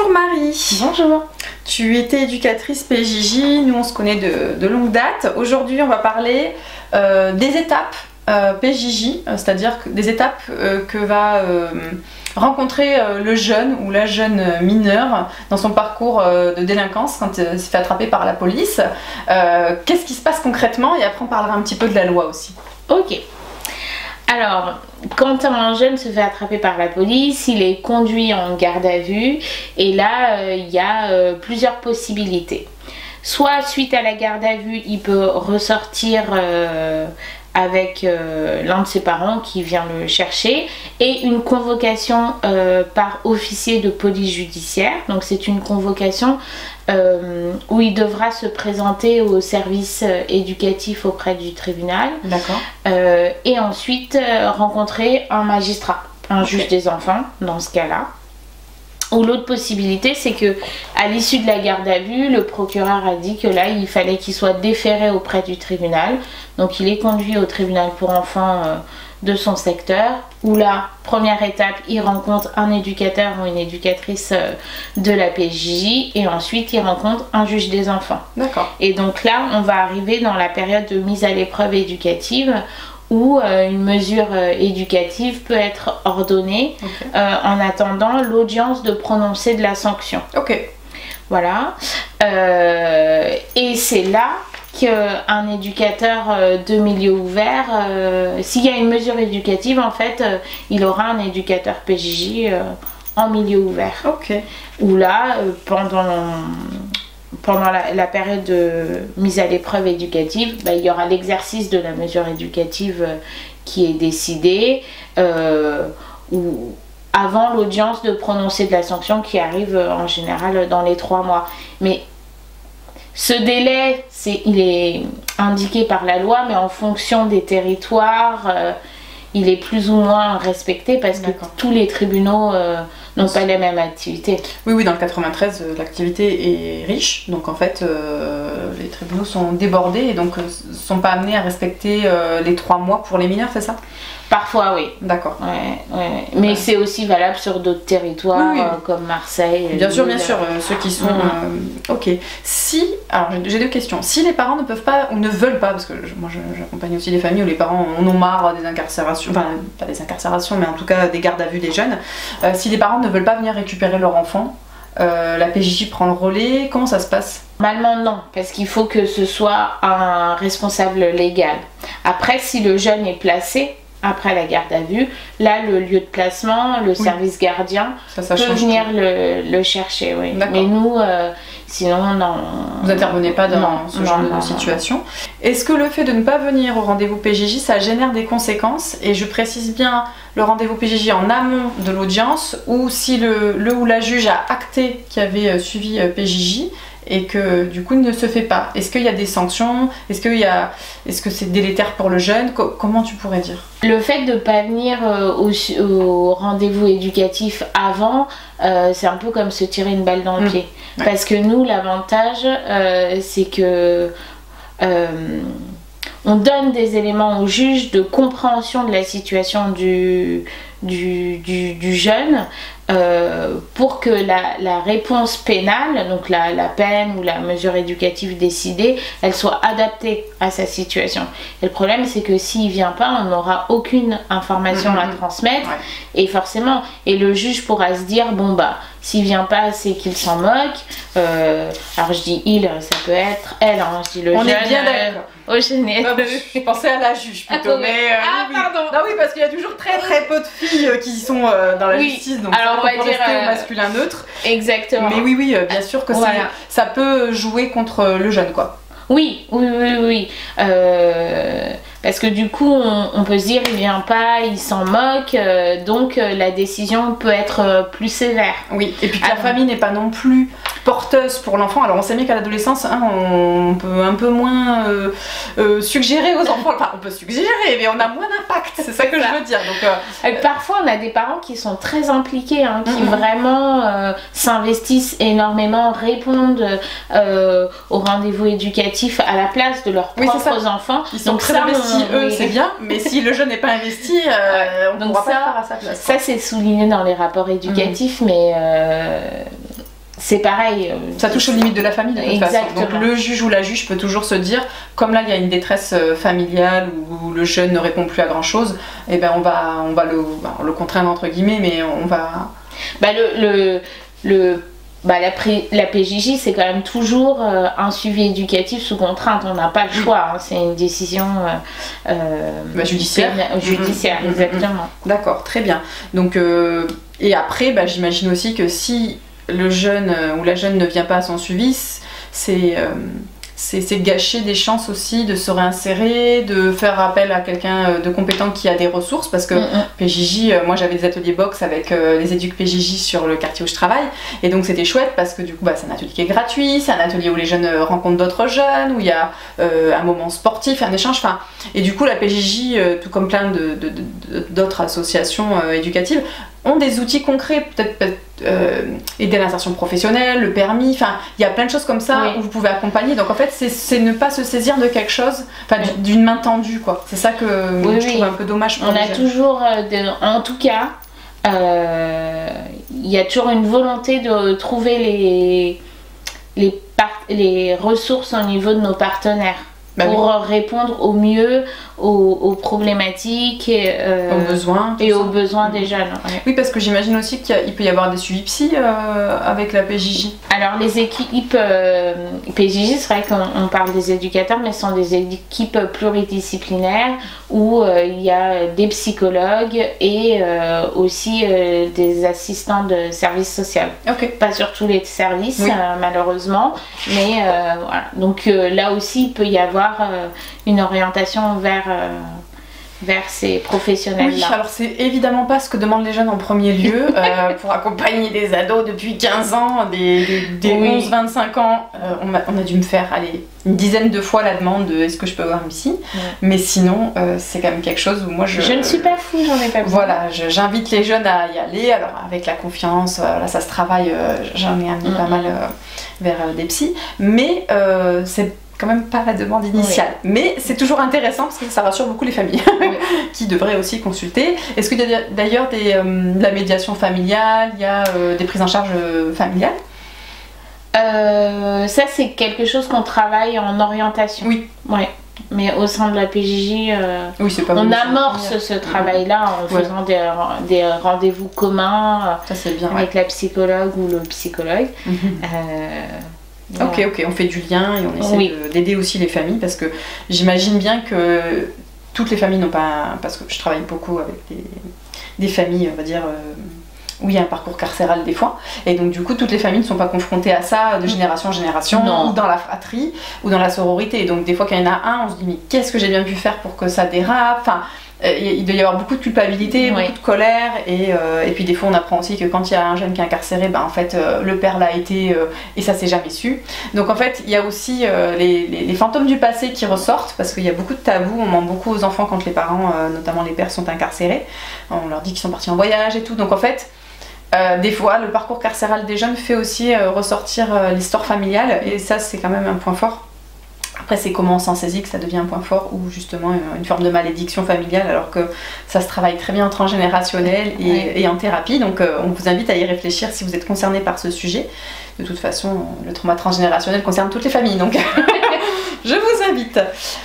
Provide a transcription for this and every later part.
Bonjour Marie. Bonjour. Tu étais éducatrice PJJ, nous on se connaît de longue date. Aujourd'hui on va parler des étapes PJJ, c'est-à-dire des étapes que va rencontrer le jeune ou la jeune mineure dans son parcours de délinquance quand il se fait attraper par la police. Qu'est-ce qui se passe concrètement, et après on parlera un petit peu de la loi aussi. Ok. Alors, quand un jeune se fait attraper par la police, il est conduit en garde à vue et là, il y a plusieurs possibilités. Soit suite à la garde à vue, il peut ressortir avec l'un de ses parents qui vient le chercher, et une convocation par officier de police judiciaire. Donc c'est une convocation où il devra se présenter au service éducatif auprès du tribunal. D'accord. Et ensuite rencontrer un magistrat, un juge des enfants dans ce cas-là. Ou l'autre possibilité, c'est que à l'issue de la garde à vue, le procureur a dit que là, il fallait qu'il soit déféré auprès du tribunal. Donc il est conduit au tribunal pour enfants de son secteur, où là, première étape, il rencontre un éducateur ou une éducatrice de la PJJ, et ensuite il rencontre un juge des enfants. D'accord. Et donc là, on va arriver dans la période de mise à l'épreuve éducative, où une mesure éducative peut être ordonnée en attendant l'audience de prononcer de la sanction. Ok. Voilà. Et c'est là qu'un éducateur de milieu ouvert, s'il y a une mesure éducative, en fait, il aura un éducateur PJJ en milieu ouvert. Ok. Où là, pendant la période de mise à l'épreuve éducative, il y aura l'exercice de la mesure éducative qui est décidée, ou avant l'audience de prononcer de la sanction qui arrive en général dans les 3 mois. Mais ce délai, il est indiqué par la loi, mais en fonction des territoires, il est plus ou moins respecté parce que tous les tribunaux n'ont pas la même activité. Oui, dans le 93, l'activité est riche, donc en fait, les tribunaux sont débordés et donc ne sont pas amenés à respecter les 3 mois pour les mineurs, c'est ça? Parfois, oui. D'accord. Ouais. Mais c'est aussi valable sur d'autres territoires, comme Marseille. Bien sûr, ceux qui sont... Ok. Alors j'ai 2 questions. Si les parents ne peuvent pas ou ne veulent pas, parce que moi j'accompagne aussi des familles où les parents en ont marre des incarcérations, enfin pas des incarcérations, mais en tout cas des gardes à vue des jeunes, si les parents ne veulent pas venir récupérer leur enfant, la PJJ prend le relais, comment ça se passe? Normalement non, parce qu'il faut que ce soit un responsable légal. Après, si le jeune est placé après la garde à vue, là le lieu de placement, le service gardien peut venir le chercher. Oui. Mais nous, sinon non. Vous n'intervenez pas dans ce genre de situation. Est-ce que le fait de ne pas venir au rendez-vous PJJ, ça génère des conséquences? Et je précise bien le rendez-vous PJJ en amont de l'audience, ou si le ou la juge a acté qu'il y avait suivi PJJ et que du coup il ne se fait pas. Est-ce qu'il y a des sanctions? Est-ce que c'est délétère pour le jeune? Comment tu pourrais dire? Le fait de ne pas venir au rendez-vous éducatif avant, c'est un peu comme se tirer une balle dans le pied. Ouais. Parce que nous, l'avantage, c'est que on donne des éléments au juge de compréhension de la situation du jeune, pour que la réponse pénale, donc la peine ou la mesure éducative décidée, elle soit adaptée à sa situation. Et le problème, c'est que s'il vient pas, on n'aura aucune information à transmettre, et forcément, et le juge pourra se dire, bon s'il vient pas, c'est qu'il s'en moque. Alors je dis il, ça peut être elle, hein, je dis le jeune. On est bien d'accord. Je pensais à la juge plutôt, mais pardon. Non, oui, parce qu'il y a toujours très peu de filles qui sont dans la justice, donc alors on va dire au masculin neutre. Exactement. Mais oui, bien sûr que ça peut jouer contre le jeune, quoi. Oui. Parce que du coup, on peut se dire, il vient pas, il s'en moque, donc la décision peut être plus sévère. Oui, et puis que la famille n'est pas non plus porteuse pour l'enfant. Alors on sait bien qu'à l'adolescence, on peut un peu moins suggérer aux enfants, enfin on peut suggérer, mais on a moins d'impact, c'est ça que je veux dire. Donc, parfois on a des parents qui sont très impliqués, qui vraiment s'investissent énormément, répondent au rendez-vous éducatif à la place de leurs propres enfants. Ils sont très investis, eux, c'est bien, mais si le jeune n'est pas investi, on ne pourra pas faire à sa place. Ça c'est souligné dans les rapports éducatifs, mais c'est pareil. Ça touche aux limites de la famille de toute façon. Donc le juge ou la juge peut toujours se dire, comme là il y a une détresse familiale où le jeune ne répond plus à grand chose, et ben on va le contraindre entre guillemets, mais on va... La PJJ, c'est quand même toujours un suivi éducatif sous contrainte. On n'a pas le choix. Hein. C'est une décision judiciaire. Judiciaire, exactement. D'accord, très bien. Donc, et après, j'imagine aussi que si le jeune ou la jeune ne vient pas à son suivi, c'est gâcher des chances aussi de se réinsérer, de faire appel à quelqu'un de compétent qui a des ressources, parce que PJJ, moi j'avais des ateliers box avec les éducs PJJ sur le quartier où je travaille, et donc c'était chouette parce que du coup c'est un atelier qui est gratuit, c'est un atelier où les jeunes rencontrent d'autres jeunes, où il y a un moment sportif, un échange, et du coup la PJJ, tout comme plein d'autres associations éducatives, ont des outils concrets, peut-être aider à l'insertion professionnelle, le permis, il y a plein de choses comme ça où vous pouvez accompagner. Donc en fait, c'est ne pas se saisir de quelque chose, d'une main tendue, quoi. C'est ça que je trouve un peu dommage pour les jeunes. Toujours, en tout cas, il y a toujours une volonté de trouver les ressources au niveau de nos partenaires. Pour répondre au mieux aux problématiques et aux besoins des jeunes. Ouais. Oui, parce que j'imagine aussi qu'il peut y avoir des suivis psy avec la PJJ. Alors les équipes PJJ, c'est vrai qu'on parle des éducateurs, mais ce sont des équipes pluridisciplinaires où il y a des psychologues et aussi des assistants de services sociaux. Pas sur tous les services, malheureusement, mais voilà. Donc là aussi, il peut y avoir une orientation vers ces professionnels-là. Oui, alors c'est évidemment pas ce que demandent les jeunes en premier lieu pour accompagner des ados depuis 15 ans, des 11-25 ans. On a dû me faire une dizaine de fois la demande de est-ce que je peux avoir une psy, mais sinon c'est quand même quelque chose où moi je ne suis pas fou, j'en ai pas besoin. Voilà, j'invite les jeunes à y aller, alors avec la confiance, là ça se travaille, j'en ai amené pas mal vers des psys, mais c'est quand même pas la demande initiale, mais c'est toujours intéressant parce que ça rassure beaucoup les familles qui devraient aussi consulter. Est-ce qu'il y a d'ailleurs de la médiation familiale, il y a des prises en charge familiales? Ça c'est quelque chose qu'on travaille en orientation. Mais au sein de la PJJ, on amorce ce travail-là en faisant des rendez-vous communs avec la psychologue ou le psychologue. Ok, on fait du lien et on essaie d'aider aussi les familles, parce que j'imagine bien que toutes les familles n'ont pas, parce que je travaille beaucoup avec des familles, on va dire, où il y a un parcours carcéral des fois, et donc du coup toutes les familles ne sont pas confrontées à ça de génération en génération, ou dans la fratrie, ou dans la sororité, et donc des fois qu'il y en a un, on se dit mais qu'est-ce que j'ai bien pu faire pour que ça dérape, il doit y avoir beaucoup de culpabilité, beaucoup de colère, et puis des fois on apprend aussi que quand il y a un jeune qui est incarcéré, en fait le père l'a été et ça s'est jamais su. Donc en fait il y a aussi les fantômes du passé qui ressortent, parce qu'il y a beaucoup de tabous, on ment beaucoup aux enfants quand les parents, notamment les pères, sont incarcérés, on leur dit qu'ils sont partis en voyage et tout, donc en fait des fois le parcours carcéral des jeunes fait aussi ressortir l'histoire familiale, et ça c'est quand même un point fort. Après c'est comment on s'en saisit que ça devient un point fort, ou justement une forme de malédiction familiale, alors que ça se travaille très bien en transgénérationnel et en thérapie, donc on vous invite à y réfléchir si vous êtes concerné par ce sujet. De toute façon le trauma transgénérationnel concerne toutes les familles, donc je vous invite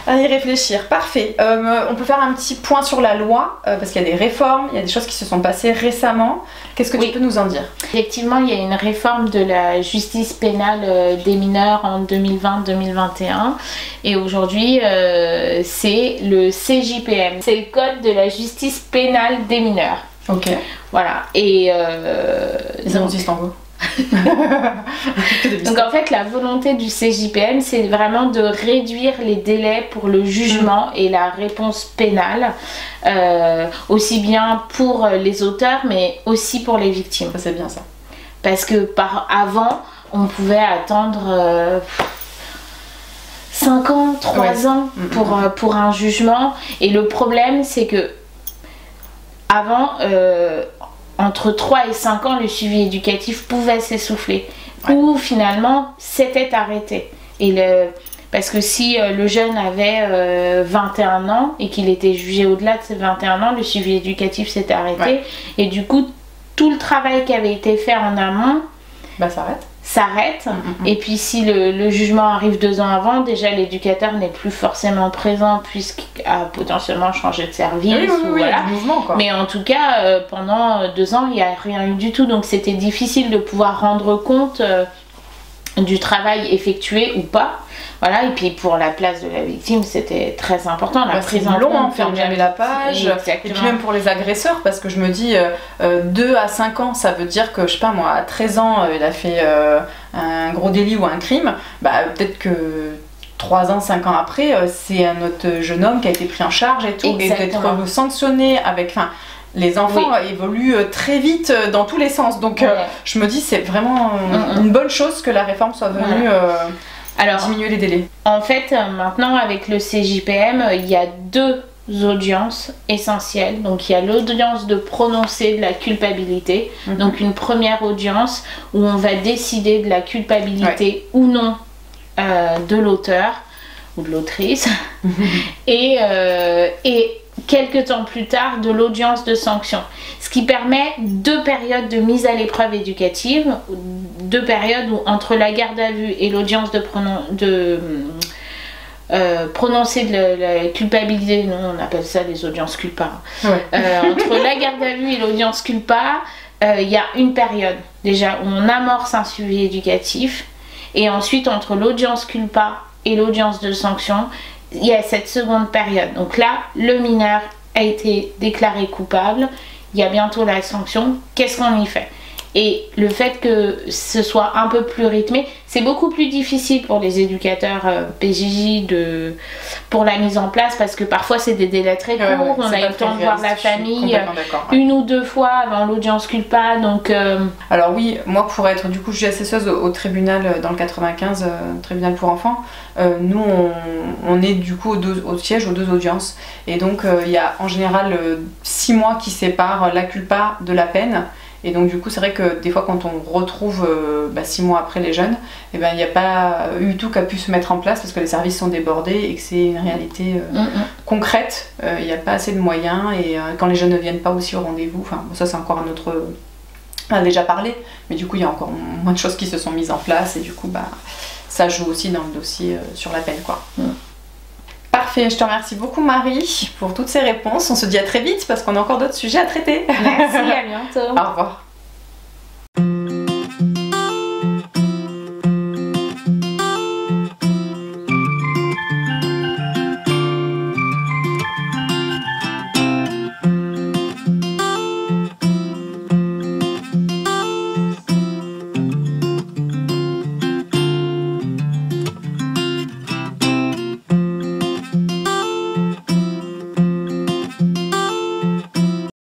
à y réfléchir. Parfait. On peut faire un petit point sur la loi, parce qu'il y a des réformes, il y a des choses qui se sont passées récemment. Qu'est-ce que tu peux nous en dire? Effectivement, il y a une réforme de la justice pénale des mineurs en 2020-2021, et aujourd'hui c'est le CJPM, c'est le code de la justice pénale des mineurs. Ok. Voilà. Et ça consiste en quoi? Donc en fait la volonté du CJPM, c'est vraiment de réduire les délais pour le jugement et la réponse pénale, aussi bien pour les auteurs mais aussi pour les victimes. Ça c'est bien ça. Parce que avant on pouvait attendre 5 ans, 3 ans pour un jugement, et le problème c'est que avant entre 3 et 5 ans, le suivi éducatif pouvait s'essouffler, ou finalement s'était arrêté. Parce que si le jeune avait 21 ans et qu'il était jugé au-delà de ses 21 ans, le suivi éducatif s'était arrêté, et du coup tout le travail qui avait été fait en amont s'arrête. Et puis si le jugement arrive 2 ans avant, déjà l'éducateur n'est plus forcément présent puisqu'il a potentiellement changé de service. Voilà. Mouvement, quoi. Mais en tout cas, pendant 2 ans, il n'y a rien eu du tout. Donc c'était difficile de pouvoir rendre compte du travail effectué ou pas. Voilà, et puis pour la place de la victime, c'était très important. La prise en compte, fermer la page. Exactement. Et puis même pour les agresseurs, parce que je me dis 2 à 5 ans, ça veut dire que, je sais pas moi, à 13 ans, il a fait un gros délit ou un crime. Bah peut-être que 3 ans, 5 ans après, c'est un autre jeune homme qui a été pris en charge et tout. Exactement. Et d'être sanctionné avec... Les enfants évoluent très vite dans tous les sens. Donc je me dis, c'est vraiment une bonne chose que la réforme soit venue... Alors, diminuer les délais. En fait, maintenant avec le CJPM, il y a 2 audiences essentielles. Donc il y a l'audience de prononcer de la culpabilité. Donc une première audience où on va décider de la culpabilité ou non de l'auteur ou de l'autrice. Et quelques temps plus tard de l'audience de sanction. Ce qui permet 2 périodes de mise à l'épreuve éducative, 2 périodes où entre la garde à vue et l'audience de prononcer de la culpabilité, nous on appelle ça les audiences culpa. Entre la garde à vue et l'audience culpa, il y a une période déjà où on amorce un suivi éducatif, et ensuite entre l'audience culpa et l'audience de sanction, il y a cette seconde période. Donc là, le mineur a été déclaré coupable, il y a bientôt la sanction, qu'est-ce qu'on y fait? Et le fait que ce soit un peu plus rythmé, c'est beaucoup plus difficile pour les éducateurs PJJ pour la mise en place, parce que parfois c'est des délais très courts, on a eu le temps de voir la famille 1 ou 2 fois avant l'audience culpa. Donc alors oui, moi pour être du coup juge assesseuse au tribunal dans le 95, tribunal pour enfants, nous on est du coup au siège aux 2 audiences, et donc il y a en général 6 mois qui séparent la culpa de la peine. Et donc du coup c'est vrai que des fois quand on retrouve 6 mois après les jeunes, il n'y a pas eu tout qui a pu se mettre en place parce que les services sont débordés et que c'est une réalité concrète. Il n'y a pas assez de moyens, et quand les jeunes ne viennent pas aussi au rendez-vous, ça c'est encore un autre... On a déjà parlé, mais du coup il y a encore moins de choses qui se sont mises en place, et du coup ça joue aussi dans le dossier sur la peine, quoi. Parfait, je te remercie beaucoup Marie pour toutes ces réponses. On se dit à très vite parce qu'on a encore d'autres sujets à traiter. Merci, à bientôt. Au revoir.